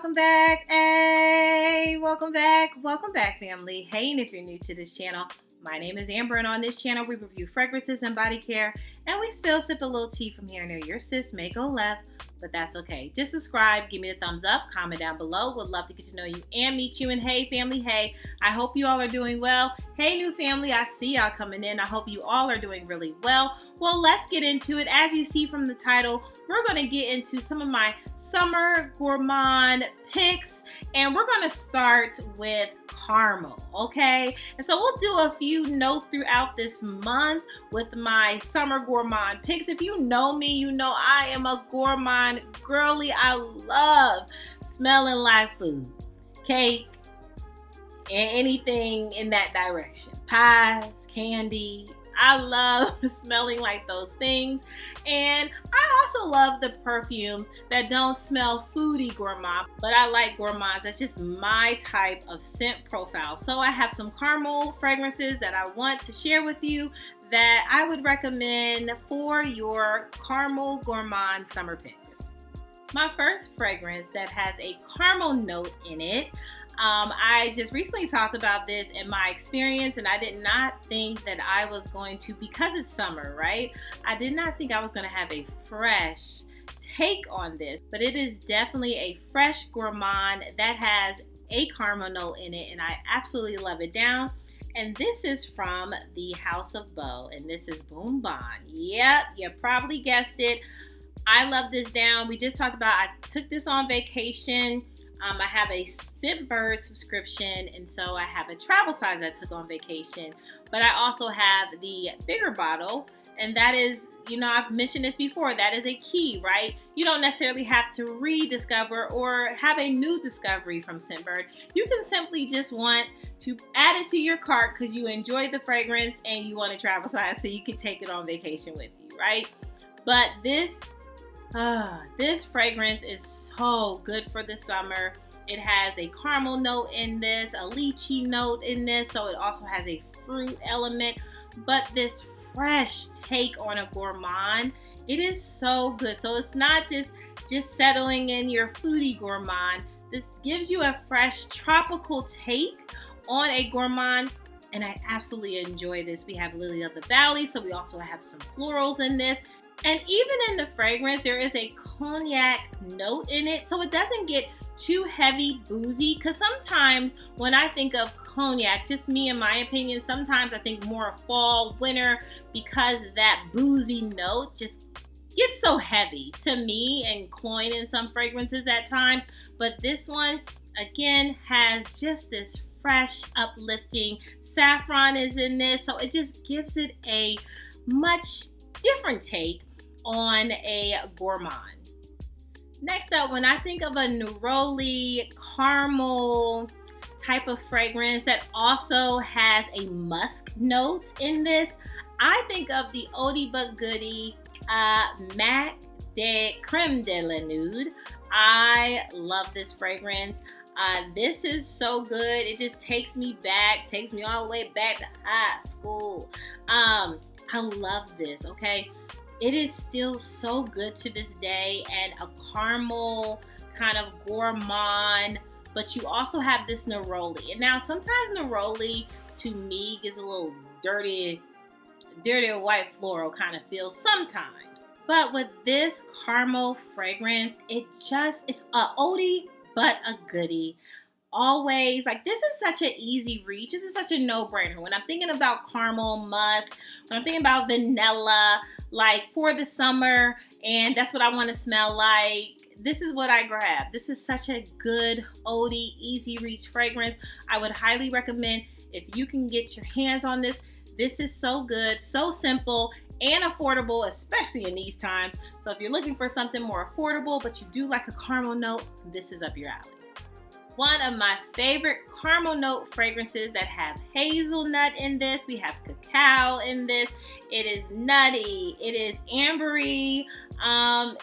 welcome back. Hey, welcome back, family. Hey, and if you're new to this channel, my name is Amber, and on this channel, we review fragrances and body care, and we sip a little tea from here and there. Your sis may go left, but that's okay. Just subscribe, give me a thumbs up, comment down below. Would love to get to know you and meet you. And hey, family, hey, I hope you all are doing well. Hey, new family, I see y'all coming in. I hope you all are doing really well. Well, let's get into it. As you see from the title, we're going to get into some of my summer gourmand picks, and we're going to start with caramel, okay? And so we'll do a few notes throughout this month with my summer gourmand picks. If you know me, you know I am a gourmand girly. I love smelling like food, cake, and anything in that direction. Pies, candy. I love smelling like those things. And I also love the perfumes that don't smell foodie gourmand, but I like gourmands. That's just my type of scent profile. So I have some caramel fragrances that I want to share with you that I would recommend for your caramel gourmand summer picks. My first fragrance that has a caramel note in it, I just recently talked about this in my experience, and I did not think that I was going to, because it's summer, right? I did not think I was going to have a fresh take on this, but it is definitely a fresh gourmand that has a caramel note in it, and I absolutely love it down. And this is from the House of Beau, and this is Gourmand. Yep, you probably guessed it. I love this down. We just talked about, I took this on vacation. I have a Scentbird subscription, and so I have a travel size I took on vacation, but I also have the bigger bottle, and that is, you know, I've mentioned this before, that is a key, right? You don't necessarily have to rediscover or have a new discovery from Scentbird. You can simply just want to add it to your cart because you enjoy the fragrance and you want a travel size so you can take it on vacation with you, right? But this fragrance is so good for the summer. It has a caramel note in this, a lychee note in this, so it also has a fruit element. But this fresh take on a gourmand, it is so good. So it's not just settling in your foodie gourmand. This gives you a fresh tropical take on a gourmand, and I absolutely enjoy this. We have Lily of the Valley, so we also have some florals in this. And even in the fragrance, there is a cognac note in it, so it doesn't get too heavy, boozy, because sometimes when I think of cognac, just me in my opinion, sometimes I think more of fall, winter, because that boozy note just gets so heavy to me and cloying in some fragrances at times. But this one, again, has just this fresh, uplifting saffron is in this, so it just gives it a much different take on a gourmand. Next up, when I think of a neroli caramel type of fragrance that also has a musk note in this, I think of the oldie but goodie Mac de Creme de la Nude. I love this fragrance. This is so good. It just takes me all the way back to high school. I love this, okay? It is still so good to this day, and a caramel kind of gourmand, but you also have this neroli. And now sometimes neroli to me gives a little dirty white floral kind of feel sometimes. But with this caramel fragrance, it's a oldie but a goodie. Always, like, this is such an easy reach. This is such a no-brainer. When I'm thinking about caramel, musk, when I'm thinking about vanilla, like for the summer, and that's what I want to smell like, this is what I grab. This is such a good oldie, easy reach fragrance. I would highly recommend, if you can get your hands on this. This is so good, so simple, and affordable, especially in these times. So if you're looking for something more affordable, but you do like a caramel note, this is up your alley. One of my favorite caramel note fragrances that have hazelnut in this. We have cacao in this. It is nutty. It is ambery.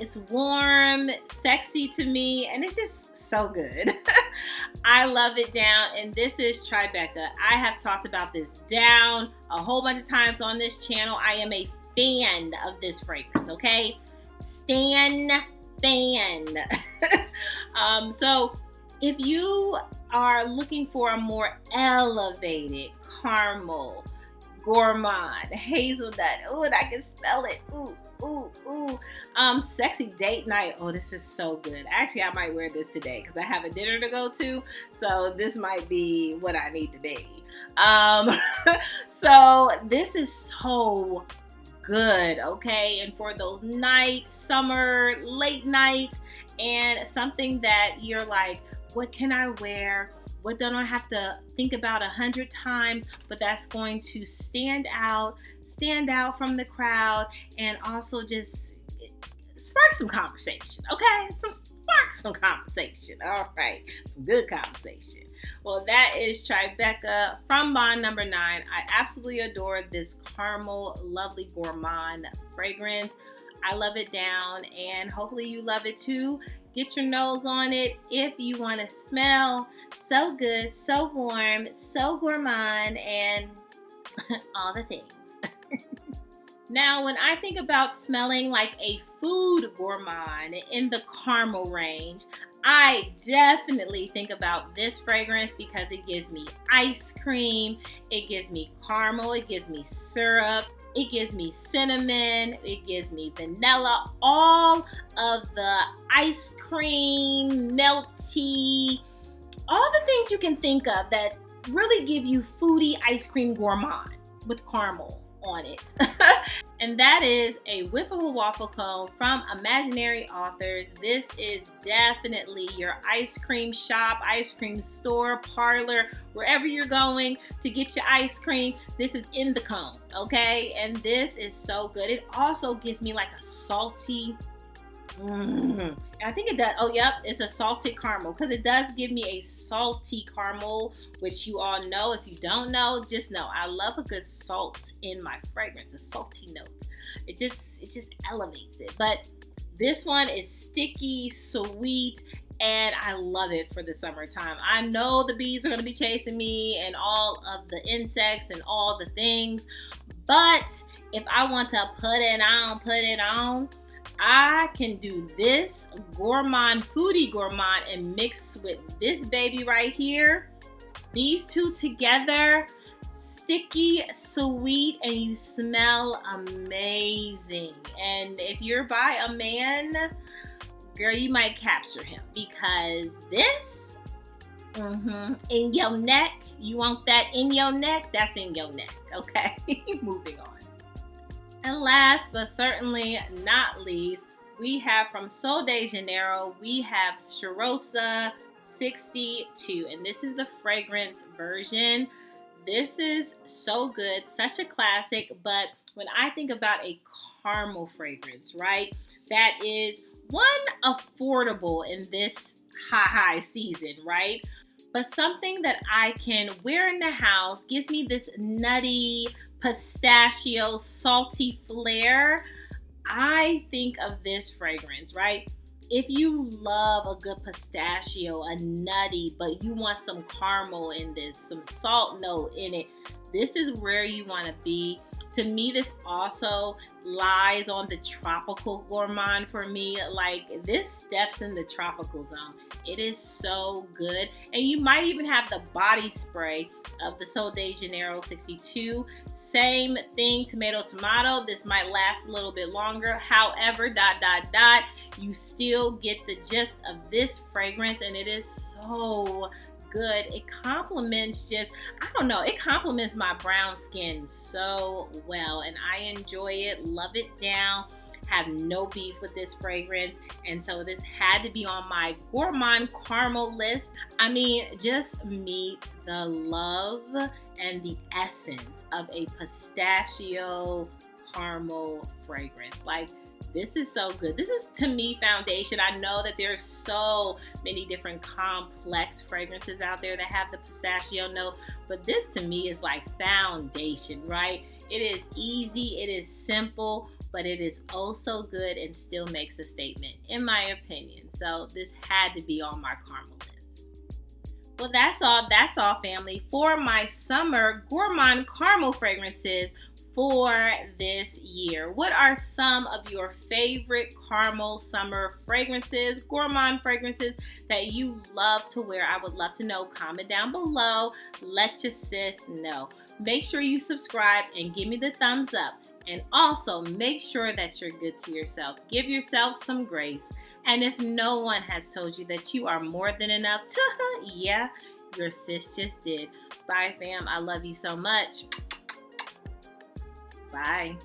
It's warm, sexy to me, and it's just so good. I love it down, and this is Tribeca. I have talked about this down a whole bunch of times on this channel. I am a fan of this fragrance, okay? Stan fan. So if you are looking for a more elevated caramel, gourmand, hazelnut, ooh, and I can smell it, ooh, ooh, ooh. Sexy date night. Oh, this is so good. Actually, I might wear this today because I have a dinner to go to. So this might be what I need to be. So this is so good, okay? And for those nights, summer, late nights, and something that you're like, what can I wear? What don't I have to think about 100 times, but that's going to stand out from the crowd, and also just spark some conversation, okay? Spark some conversation. All right, some good conversation. Well, that is Tribeca from Bond number 9. I absolutely adore this caramel, lovely gourmand fragrance. I love it down, and hopefully you love it too. Get your nose on it if you want to smell so good, so warm, so gourmand, and all the things. Now, when I think about smelling like a food gourmand in the caramel range, I definitely think about this fragrance because it gives me ice cream, it gives me caramel, it gives me syrup, it gives me cinnamon, it gives me vanilla, all of the ice cream, melty, all the things you can think of that really give you foodie ice cream gourmand with caramel on it. And that is a whiff of a waffle cone from Imaginary Authors. This is definitely your ice cream shop, ice cream store, parlor, wherever you're going to get your ice cream. This is in the cone, okay? And this is so good. It also gives me like a salty, I think it does. Oh, yep. It's a salted caramel because it does give me a salty caramel, which you all know. If you don't know, just know I love a good salt in my fragrance, a salty note. It just elevates it. But this one is sticky, sweet, and I love it for the summertime. I know the bees are going to be chasing me and all of the insects and all the things. But if I want to put it on, I can do this gourmand, foodie gourmand, and mix with this baby right here. These two together, sticky, sweet, and you smell amazing. And if you're by a man, girl, you might capture him because this, in your neck, you want that in your neck? That's in your neck, okay? Moving on. And last but certainly not least, we have from Sol de Janeiro, we have Cheirosa 62. And this is the fragrance version. This is so good, such a classic. But when I think about a caramel fragrance, right, that is one, affordable in this high season, right? But something that I can wear in the house, gives me this nutty, pistachio, salty flair. I think of this fragrance, right? If you love a good pistachio, a nutty, but you want some caramel in this, some salt note in it, this is where you want to be. To me, this also lies on the tropical gourmand for me. Like, this steps in the tropical zone. It is so good. And you might even have the body spray of the Sol de Janeiro 62. Same thing, tomato. This might last a little bit longer. However, you still get the gist of this fragrance, and it is so good. It complements it complements my brown skin so well, and I enjoy it, love it down, have no beef with this fragrance. And so this had to be on my gourmand caramel list. I mean, just meet the love and the essence of a pistachio caramel fragrance. Like, this is so good. This is, to me, foundation. I know that there's so many different complex fragrances out there that have the pistachio note, but this to me is like foundation, right? It is easy, it is simple, but it is oh so good and still makes a statement, in my opinion. So this had to be on my caramel list. Well, that's all, family, for my summer gourmand caramel fragrances for this year. What are some of your favorite caramel summer fragrances, gourmand fragrances that you love to wear? I would love to know. Comment down below. Let your sis know. Make sure you subscribe and give me the thumbs up. And also make sure that you're good to yourself. Give yourself some grace. And if no one has told you that you are more than enough, yeah, your sis just did. Bye, fam. I love you so much. Bye.